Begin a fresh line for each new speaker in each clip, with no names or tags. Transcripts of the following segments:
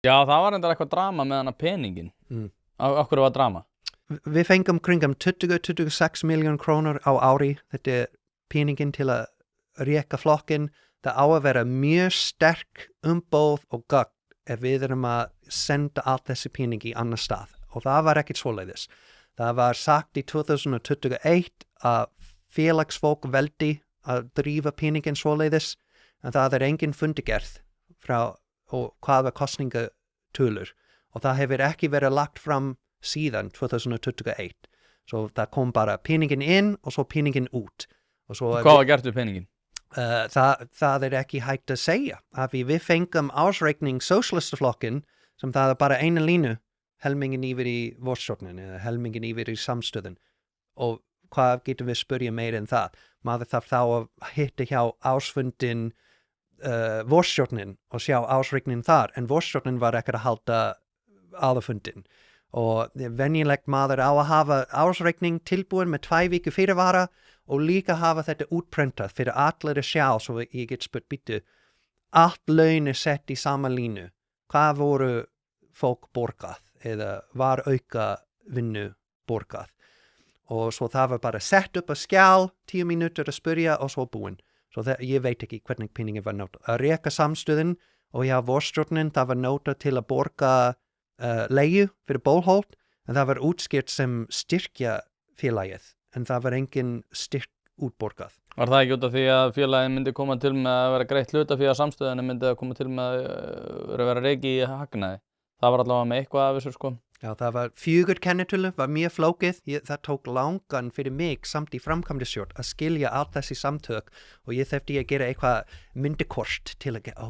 Já, það var enda eitthvað drama með hana peningin. Af hverju var drama?
Við fengum kringum 20-26 miljón krónur á ári. Þetta er peningin til að reka flokkinn. Það á að vera mjög sterk umbóð og gögn ef við erum að senda allt þessi pening í annar stað. Og það var ekkert svoleiðis. Það var sagt í 2021 að félagsfólk veldi að drífa peningin svoleiðis, en það er engin fundigerð frá og hvaða kostningatölur. Og það hefur ekki verið lagt fram síðan 2021. Svo það kom bara peningin inn og svo peningin út. Og svo
Hvað var gert við peningin?
Það er ekki hægt að segja. Af við fengum ársreikning Sósíalistaflokkin sem það er bara eina línu, helmingin yfir í vorstjórnin eða helmingin yfir í samstöðun. Og hvað getum við spyrja meira en það? Maður þarf þá að hitta hjá ársfundin vorstjórnin og sjá ársreiknin þar, en vorstjórnin var ekki að halda aðalfundin. Og venjulegt maður á að hafa ársreikning tilbúin með 2 vikur fyrirvara og líka hafa þetta útprentað fyrir allir að sjá, svo ég get spurt býttu, allt laun er sett í sama línu. Hvað voru fólk borgað eða var auka vinnu borgað? Og svo það var bara sett upp að skjál, 10 mínútur að spyrja og svo búin. Svo ég veit ekki hvernig peningin var notað. Að reka samstöðin og já, vorstjórnin, það var notað til að borga leigu fyrir Bólholt, en það var útskýrt sem styrkja félagið, en það var engin styrk útborgað.
Var það ekki út af því að félagið myndi koma til með að vera greitt hluta fyrir að samstöðunni myndi að koma til með að vera reiki í hagnaði? Það var allavega með eitthvað af þessu, sko.
Já, það var 4 kennitölu, var mjög flókið. Það tók langan fyrir mig samt í framkvæmdastjórn að skilja allt þessi samtök og ég þurfti að gera eitthvað myndikort til að gera,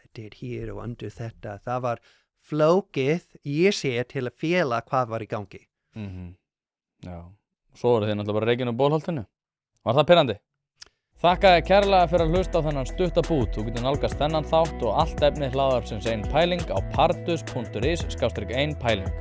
þetta er hér og undir þetta. Það var flókið, ég sé til að fela hvað var í gangi.
Já, svo voru þið náttúrulega bara reikin á Bólholtinu. Var það pirrandi? Þakka þér kærlega fyrir að hlusta á þennan stutta bút. Þú getur nálgast þennan þátt og allt efni hlaðvarpsins Ein Pæling á pardus.is/1pæling.